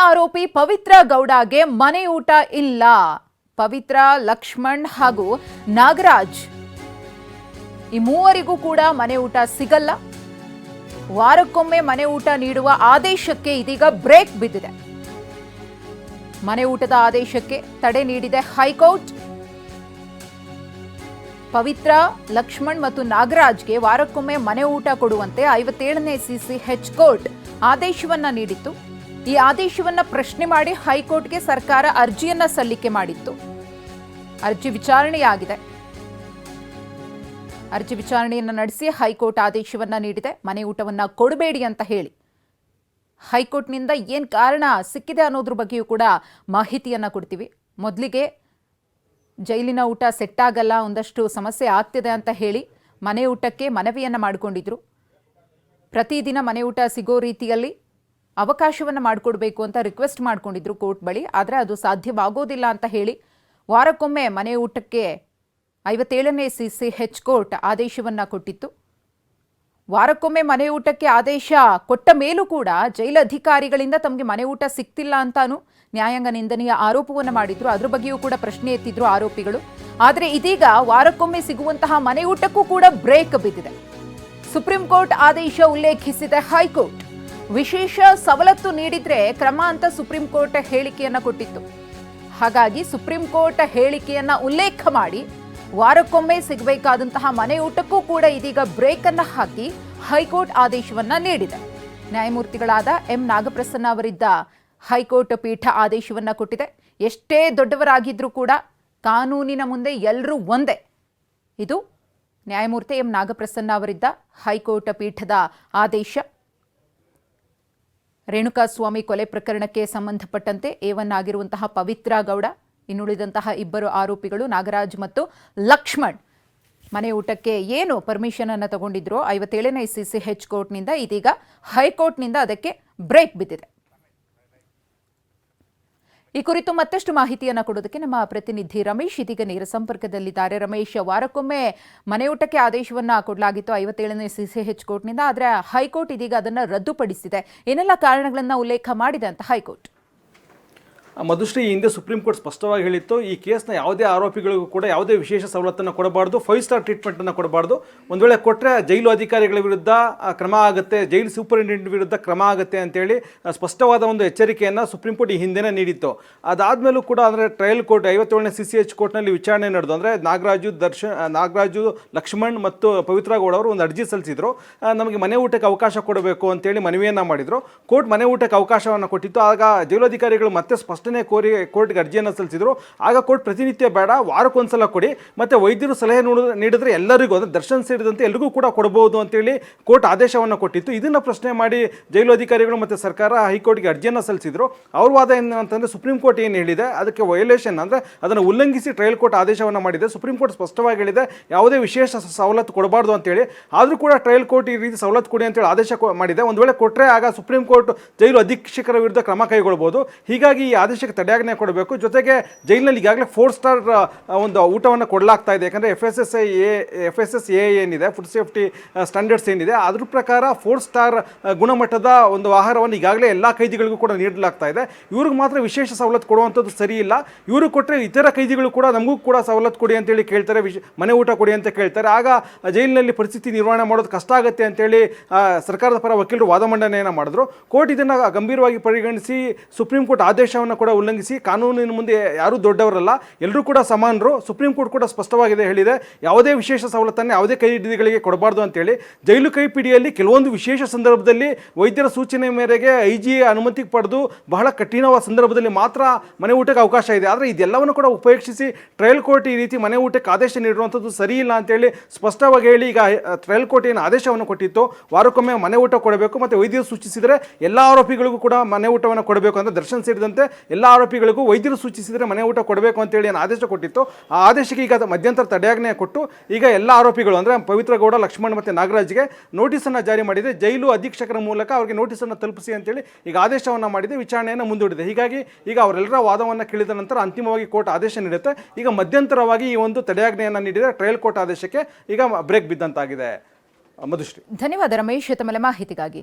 ಆರೋಪಿ ಪವಿತ್ರ ಗೌಡಗೆ ಮನೆ ಊಟ ಇಲ್ಲ. ಪವಿತ್ರ, ಲಕ್ಷ್ಮಣ್ ಹಾಗೂ ನಾಗರಾಜ್ ಈ ಮೂವರಿಗೂ ಕೂಡ ಮನೆ ಊಟ ಸಿಗಲ್ಲ. ವಾರಕ್ಕೊಮ್ಮೆ ಮನೆ ಊಟ ನೀಡುವ ಆದೇಶಕ್ಕೆ ಇದೀಗ ಬ್ರೇಕ್ ಬಿದ್ದಿದೆ. ಮನೆ ಊಟದ ಆದೇಶಕ್ಕೆ ತಡೆ ನೀಡಿದೆ ಹೈಕೋರ್ಟ್. ಪವಿತ್ರ, ಲಕ್ಷ್ಮಣ್ ಮತ್ತು ನಾಗರಾಜ್ಗೆ ವಾರಕ್ಕೊಮ್ಮೆ ಮನೆ ಊಟ ಕೊಡುವಂತೆ 57ನೇ ಸಿಸಿಎಚ್ ಕೋರ್ಟ್ ಆದೇಶವನ್ನ ನೀಡಿತ್ತು. ಈ ಆದೇಶವನ್ನ ಪ್ರಶ್ನೆ ಮಾಡಿ ಹೈಕೋರ್ಟ್ಗೆ ಸರ್ಕಾರ ಅರ್ಜಿಯನ್ನ ಸಲ್ಲಿಕೆ ಮಾಡಿತ್ತು. ಅರ್ಜಿ ವಿಚಾರಣೆಯಾಗಿದೆ. ಅರ್ಜಿ ವಿಚಾರಣೆಯನ್ನು ನಡೆಸಿ ಹೈಕೋರ್ಟ್ ಆದೇಶವನ್ನ ನೀಡಿದೆ. ಮನೆ ಊಟವನ್ನ ಕೊಡಬೇಡಿ ಅಂತ ಹೇಳಿ ಹೈಕೋರ್ಟ್ನಿಂದ ಏನ್ ಕಾರಣ ಸಿಕ್ಕಿದೆ ಅನ್ನೋದ್ರ ಬಗ್ಗೆಯೂ ಕೂಡ ಮಾಹಿತಿಯನ್ನ ಕೊಡ್ತೀವಿ. ಮೊದಲಿಗೆ ಜೈಲಿನ ಊಟ ಸೆಟ್ ಆಗಲ್ಲ, ಒಂದಷ್ಟು ಸಮಸ್ಯೆ ಆಗ್ತಿದೆ ಅಂತ ಹೇಳಿ ಮನೆ ಊಟಕ್ಕೆ ಮನವಿಯನ್ನ ಮಾಡಿಕೊಂಡಿದ್ರು. ಪ್ರತಿದಿನ ಮನೆ ಊಟ ಸಿಗೋ ರೀತಿಯಲ್ಲಿ ಅವಕಾಶವನ್ನು ಮಾಡಿಕೊಡ್ಬೇಕು ಅಂತ ರಿಕ್ವೆಸ್ಟ್ ಮಾಡ್ಕೊಂಡಿದ್ರು ಕೋರ್ಟ್ ಬಳಿ. ಆದರೆ ಅದು ಸಾಧ್ಯವಾಗೋದಿಲ್ಲ ಅಂತ ಹೇಳಿ ವಾರಕ್ಕೊಮ್ಮೆ ಮನೆ ಊಟಕ್ಕೆ 57ನೇ ಸಿಸಿಎಚ್ ಕೋರ್ಟ್ ಆದೇಶವನ್ನ ಕೊಟ್ಟಿತ್ತು. ವಾರಕ್ಕೊಮ್ಮೆ ಮನೆ ಊಟಕ್ಕೆ ಆದೇಶ ಕೊಟ್ಟ ಮೇಲೂ ಕೂಡ ಜೈಲಧಿಕಾರಿಗಳಿಂದ ತಮಗೆ ಮನೆ ಊಟ ಸಿಗ್ತಿಲ್ಲ ಅಂತಾನು ನ್ಯಾಯಾಂಗ ನಿಂದನೆಯ ಆರೋಪವನ್ನು ಮಾಡಿದ್ರು. ಅದ್ರ ಬಗ್ಗೆಯೂ ಕೂಡ ಪ್ರಶ್ನೆ ಎತ್ತಿದ್ರು ಆರೋಪಿಗಳು. ಆದರೆ ಇದೀಗ ವಾರಕ್ಕೊಮ್ಮೆ ಸಿಗುವಂತಹ ಮನೆ ಊಟಕ್ಕೂ ಕೂಡ ಬ್ರೇಕ್ ಬಿದ್ದಿದೆ. ಸುಪ್ರೀಂ ಕೋರ್ಟ್ ಆದೇಶ ಉಲ್ಲೇಖಿಸಿದೆ ಹೈಕೋರ್ಟ್. ವಿಶೇಷ ಸವಲತ್ತು ನೀಡಿದ್ರೆ ಕ್ರಮ ಅಂತ ಸುಪ್ರೀಂ ಕೋರ್ಟ್ ಹೇಳಿಕೆಯನ್ನ ಕೊಟ್ಟಿತ್ತು. ಹಾಗಾಗಿ ಸುಪ್ರೀಂ ಕೋರ್ಟ್ ಹೇಳಿಕೆಯನ್ನ ಉಲ್ಲೇಖ ಮಾಡಿ ವಾರಕ್ಕೊಮ್ಮೆ ಸಿಗಬೇಕಾದಂತಹ ಮನೆ ಊಟಕ್ಕೂ ಕೂಡ ಇದೀಗ ಬ್ರೇಕ್ ಅನ್ನ ಹಾಕಿ ಹೈಕೋರ್ಟ್ ಆದೇಶವನ್ನ ನೀಡಿದೆ. ನ್ಯಾಯಮೂರ್ತಿಗಳಾದ ಎಂ ನಾಗಪ್ರಸನ್ನ ಅವರಿದ್ದ ಹೈಕೋರ್ಟ್ ಪೀಠ ಆದೇಶವನ್ನ ಕೊಟ್ಟಿದೆ. ಎಷ್ಟೇ ದೊಡ್ಡವರಾಗಿದ್ರೂ ಕೂಡ ಕಾನೂನಿನ ಮುಂದೆ ಎಲ್ಲರೂ ಒಂದೇ. ಇದು ನ್ಯಾಯಮೂರ್ತಿ ಎಂ ನಾಗಪ್ರಸನ್ನ ಅವರಿದ್ದ ಹೈಕೋರ್ಟ್ ಪೀಠದ ಆದೇಶ. ರೇಣುಕಾಸ್ವಾಮಿ ಕೊಲೆ ಪ್ರಕರಣಕ್ಕೆ ಸಂಬಂಧಪಟ್ಟಂತೆ A1 ಆಗಿರುವಂತಹ ಪವಿತ್ರ ಗೌಡ, ಇನ್ನುಳಿದಂತಹ ಇಬ್ಬರು ಆರೋಪಿಗಳು ನಾಗರಾಜ್ ಮತ್ತು ಲಕ್ಷ್ಮಣ್ ಮನೆ ಊಟಕ್ಕೆ ಏನು ಪರ್ಮಿಷನ್ ಅನ್ನು ತಗೊಂಡಿದ್ರು 57ನೇ ಸಿಸಿಎಚ್ ಕೋರ್ಟ್ನಿಂದ, ಇದೀಗ ಹೈಕೋರ್ಟ್ನಿಂದ ಅದಕ್ಕೆ ಬ್ರೇಕ್ ಬಿದ್ದಿದೆ. ಈ ಕುರಿತು ಮತ್ತಷ್ಟು ಮಾಹಿತಿಯನ್ನು ಕೊಡೋದಕ್ಕೆ ನಮ್ಮ ಪ್ರತಿನಿಧಿ ರಮೇಶ್ ಇದೀಗ ನೇರ ಸಂಪರ್ಕದಲ್ಲಿದ್ದಾರೆ. ರಮೇಶ್, ವಾರಕ್ಕೊಮ್ಮೆ ಮನೆ ಊಟಕ್ಕೆ ಆದೇಶವನ್ನ ಕೊಡಲಾಗಿತ್ತು 57ನೇ ಸಿಸಿಎಚ್ ಕೋರ್ಟ್ನಿಂದ. ಆದರೆ ಹೈಕೋರ್ಟ್ ಇದೀಗ ಅದನ್ನು ರದ್ದುಪಡಿಸಿದೆ. ಏನೆಲ್ಲ ಕಾರಣಗಳನ್ನು ಉಲ್ಲೇಖ ಮಾಡಿದೆ ಅಂತ ಹೈಕೋರ್ಟ್? ಮಧುಶ್ರೀ, ಹಿಂದೆ ಸುಪ್ರೀಂ ಕೋರ್ಟ್ ಸ್ಪಷ್ಟವಾಗಿ ಹೇಳಿತ್ತು, ಈ ಕೇಸ್ನ ಯಾವುದೇ ಆರೋಪಿಗಳಿಗೂ ಕೂಡ ಯಾವುದೇ ವಿಶೇಷ ಸವಲತ್ತನ್ನು ಕೊಡಬಾರ್ದು, 5 ಸ್ಟಾರ್ ಟ್ರೀಟ್ಮೆಂಟನ್ನು ಕೊಡಬಾರ್ದು. ಒಂದು ವೇಳೆ ಕೊಟ್ಟರೆ ಜೈಲು ಅಧಿಕಾರಿಗಳ ವಿರುದ್ಧ ಕ್ರಮ ಆಗುತ್ತೆ, ಜೈಲು ಸೂಪರಿಂಟೆಂಡೆಂಟ್ ವಿರುದ್ಧ ಕ್ರಮ ಆಗುತ್ತೆ ಅಂತೇಳಿ ಸ್ಪಷ್ಟವಾದ ಒಂದು ಎಚ್ಚರಿಕೆಯನ್ನು ಸುಪ್ರೀಂ ಕೋರ್ಟ್ ಈ ಹಿಂದೆನೇ ನೀಡಿತ್ತು. ಅದಾದಮೇಲೂ ಕೂಡ ಅಂದರೆ ಟ್ರಯಲ್ ಕೋರ್ಟ್ 57ನೇ ಸಿಸಿಎಚ್ ಕೋರ್ಟ್ನಲ್ಲಿ ವಿಚಾರಣೆ ನಡೆದು ಅಂದರೆ ನಾಗರಾಜು, ಲಕ್ಷ್ಮಣ್ ಮತ್ತು ಪವಿತ್ರ ಗೌಡ ಅವರು ಒಂದು ಅರ್ಜಿ ಸಲ್ಲಿಸಿದ್ರು. ನಮಗೆ ಮನೆ ಊಟಕ್ಕೆ ಅವಕಾಶ ಕೊಡಬೇಕು ಅಂತೇಳಿ ಮನವಿಯನ್ನು ಮಾಡಿದರು. ಕೋರ್ಟ್ ಮನೆ ಊಟಕ್ಕೆ ಅವಕಾಶವನ್ನು ಕೊಟ್ಟಿತ್ತು. ಆಗ ಜೈಲಧಿಕಾರಿಗಳು ಮತ್ತೆ ಸ್ಪಷ್ಟನೆ ಕೋರಿ ಕೋರ್ಟ್ಗೆ ಅರ್ಜಿಯನ್ನು ಸಲ್ಲಿಸಿದ್ರು. ಆಗ ಕೋರ್ಟ್ ಪ್ರತಿನಿತ್ಯ ಬೇಡ, ವಾರಕ್ಕೊಂದ್ಸಲ ಕೊಡಿ, ಮತ್ತು ವೈದ್ಯರು ಸಲಹೆ ನೀಡಿದ್ರೆ ಎಲ್ಲರಿಗೂ, ಅಂದರೆ ದರ್ಶನ್ ಸೇರಿದಂತೆ ಎಲ್ರಿಗೂ ಕೂಡ ಕೊಡಬಹುದು ಅಂತೇಳಿ ಕೋರ್ಟ್ ಆದೇಶವನ್ನು ಕೊಟ್ಟಿತ್ತು. ಇದನ್ನು ಪ್ರಶ್ನೆ ಮಾಡಿ ಜೈಲು ಅಧಿಕಾರಿಗಳು ಮತ್ತು ಸರ್ಕಾರ ಹೈಕೋರ್ಟ್ಗೆ ಅರ್ಜಿಯನ್ನು ಸಲ್ಲಿಸಿದ್ರು. ಅವ್ರ ವಾದ ಏನು ಅಂತಂದರೆ ಸುಪ್ರೀಂ ಕೋರ್ಟ್ ಏನು ಹೇಳಿದೆ ಅದಕ್ಕೆ ವಯೋಲೇಷನ್, ಅಂದರೆ ಅದನ್ನು ಉಲ್ಲಂಘಿಸಿ ಟ್ರಯಲ್ ಕೋರ್ಟ್ ಆದೇಶವನ್ನು ಮಾಡಿದೆ. ಸುಪ್ರೀಂ ಕೋರ್ಟ್ ಸ್ಪಷ್ಟವಾಗಿ ಹೇಳಿದೆ ಯಾವುದೇ ವಿಶೇಷ ಸವಲತ್ತು ಕೊಡಬಾರ್ದು ಅಂತೇಳಿ. ಆದರೂ ಕೂಡ ಟ್ರಯಲ್ ಕೋರ್ಟ್ ಈ ರೀತಿ ಸವಲತ್ತು ಕೊಡಿ ಅಂತೇಳಿ ಆದೇಶ ಮಾಡಿದೆ. ಒಂದು ವೇಳೆ ಕೊಟ್ಟರೆ ಆಗ ಸುಪ್ರೀಂ ಕೋರ್ಟ್ ಜೈಲು ಅಧೀಕ್ಷಕರ ವಿರುದ್ಧ ಕ್ರಮ ಕೈಗೊಳ್ಳಬಹುದು. ಹೀಗಾಗಿ ಈ ಆದೇಶಕ್ಕೆ ತಡೆಯಾಜ್ಞೆ ಕೊಡಬೇಕು. ಜೊತೆಗೆ ಜೈಲಿನಲ್ಲಿ ಈಗಾಗಲೇ 4 ಸ್ಟಾರ್ ಒಂದು ಊಟವನ್ನು ಕೊಡಲಾಗ್ತಾ ಇದೆ. ಯಾಕಂದರೆ FSSAI ಏನಿದೆ, ಫುಡ್ ಸೇಫ್ಟಿ ಸ್ಟ್ಯಾಂಡರ್ಡ್ಸ್ ಏನಿದೆ, ಅದ್ರ ಪ್ರಕಾರ 4 ಸ್ಟಾರ್ ಗುಣಮಟ್ಟದ ಒಂದು ಆಹಾರವನ್ನು ಈಗಾಗಲೇ ಎಲ್ಲ ಕೈದಿಗಳಿಗೂ ಕೂಡ ನೀಡಲಾಗ್ತಾ ಇದೆ. ಇವ್ರಿಗೆ ಮಾತ್ರ ವಿಶೇಷ ಸವಲತ್ತು ಕೊಡುವಂಥದ್ದು ಸರಿ ಇಲ್ಲ. ಇವರು ಕೊಟ್ಟರೆ ಇತರ ಕೈದಿಗಳು ಕೂಡ ನಮಗೂ ಕೂಡ ಸವಲತ್ತು ಕೊಡಿ ಅಂತೇಳಿ ಕೇಳ್ತಾರೆ, ಮನೆ ಊಟ ಕೊಡಿ ಅಂತ ಕೇಳ್ತಾರೆ. ಆಗ ಜೈಲಿನಲ್ಲಿ ಪರಿಸ್ಥಿತಿ ನಿರ್ವಹಣೆ ಮಾಡೋದು ಕಷ್ಟ ಆಗುತ್ತೆ ಅಂತೇಳಿ ಸರ್ಕಾರದ ಪರ ವಕೀಲರು ವಾದ ಮಂಡನೆಯನ್ನು ಮಾಡಿದ್ರು. ಕೋರ್ಟ್ ಇದನ್ನು ಗಂಭೀರವಾಗಿ ಪರಿಗಣಿಸಿ ಸುಪ್ರೀಂ ಕೋರ್ಟ್ ಆದೇಶವನ್ನು ಕೂಡ ಉಲ್ಲಂಘಿಸಿ, ಕಾನೂನಿನ ಮುಂದೆ ಯಾರೂ ದೊಡ್ಡವರಲ್ಲ, ಎಲ್ಲರೂ ಕೂಡ ಸಮಾನರು. ಸುಪ್ರೀಂ ಕೋರ್ಟ್ ಕೂಡ ಸ್ಪಷ್ಟವಾಗಿದೆ, ಹೇಳಿದೆ ಯಾವುದೇ ವಿಶೇಷ ಸವಲತ್ತನ್ನು ಯಾವುದೇ ಕೈದಿಗಳಿಗೆ ಕೊಡಬಾರ್ದು ಅಂತೇಳಿ. ಜೈಲು ಕೈಪಿಡಿಯಲ್ಲಿ ಕೆಲವೊಂದು ವಿಶೇಷ ಸಂದರ್ಭದಲ್ಲಿ ವೈದ್ಯರ ಸೂಚನೆ ಮೇರೆಗೆ IG ಅನುಮತಿ ಪಡೆದು ಬಹಳ ಕಠಿಣವಾದ ಸಂದರ್ಭದಲ್ಲಿ ಮಾತ್ರ ಮನೆ ಊಟಕ್ಕೆ ಅವಕಾಶ ಇದೆ. ಆದರೆ ಇದೆಲ್ಲವನ್ನು ಕೂಡ ಉಪೇಕ್ಷಿಸಿ ಟ್ರಯಲ್ ಕೋರ್ಟ್ ಈ ರೀತಿ ಮನೆ ಊಟಕ್ಕೆ ಆದೇಶ ನೀಡಿರುವಂಥದ್ದು ಸರಿ ಇಲ್ಲ ಅಂತೇಳಿ ಸ್ಪಷ್ಟವಾಗಿ ಹೇಳಿ ಈಗ ಟ್ರಯಲ್ ಕೋರ್ಟ್ ಏನು ಆದೇಶವನ್ನು ಕೊಟ್ಟಿತ್ತು, ವಾರಕ್ಕೊಮ್ಮೆ ಮನೆ ಊಟ ಕೊಡಬೇಕು ಮತ್ತು ವೈದ್ಯರು ಸೂಚಿಸಿದರೆ ಎಲ್ಲ ಆರೋಪಿಗಳಿಗೂ ಕೂಡ ಮನೆ ಊಟವನ್ನು ಕೊಡಬೇಕು ಅಂತ, ದರ್ಶನ್ ಸೇರಿದಂತೆ ಎಲ್ಲ ಆರೋಪಿಗಳಿಗೂ ವೈದ್ಯರು ಸೂಚಿಸಿದರೆ ಮನೆ ಊಟ ಕೊಡಬೇಕು ಅಂತೇಳಿ ಏನು ಆದೇಶ ಕೊಟ್ಟಿತ್ತು. ಆ ಆದೇಶಕ್ಕೆ ಈಗ ಮಧ್ಯಂತರ ತಡೆಯಾಜ್ಞೆ ಕೊಟ್ಟು ಈಗ ಎಲ್ಲ ಆರೋಪಿಗಳು ಅಂದರೆ ಪವಿತ್ರ ಗೌಡ, ಲಕ್ಷ್ಮಣ್ ಮತ್ತು ನಾಗರಾಜ್ಗೆ ನೋಟಿಸನ್ನು ಜಾರಿ ಮಾಡಿದೆ. ಜೈಲು ಅಧೀಕ್ಷಕರ ಮೂಲಕ ಅವರಿಗೆ ನೋಟಿಸನ್ನು ತಲುಪಿಸಿ ಅಂತೇಳಿ ಈಗ ಆದೇಶವನ್ನು ಮಾಡಿದೆ. ವಿಚಾರಣೆಯನ್ನು ಮುಂದೂಡಿದೆ. ಹೀಗಾಗಿ ಈಗ ಅವರೆಲ್ಲರ ವಾದವನ್ನು ಕೇಳಿದ ನಂತರ ಅಂತಿಮವಾಗಿ ಕೋರ್ಟ್ ಆದೇಶ ನೀಡುತ್ತೆ. ಈಗ ಮಧ್ಯಂತರವಾಗಿ ಈ ಒಂದು ತಡೆಯಾಜ್ಞೆಯನ್ನು ನೀಡಿದೆ. ಟ್ರಯಲ್ ಕೋರ್ಟ್ ಆದೇಶಕ್ಕೆ ಈಗ ಬ್ರೇಕ್ ಬಿದ್ದಂತಾಗಿದೆ. ಮಧುಶ್ರೀ, ಧನ್ಯವಾದ ರಮೇಶ್ ತಮ್ಮ ಮಾಹಿತಿಗಾಗಿ.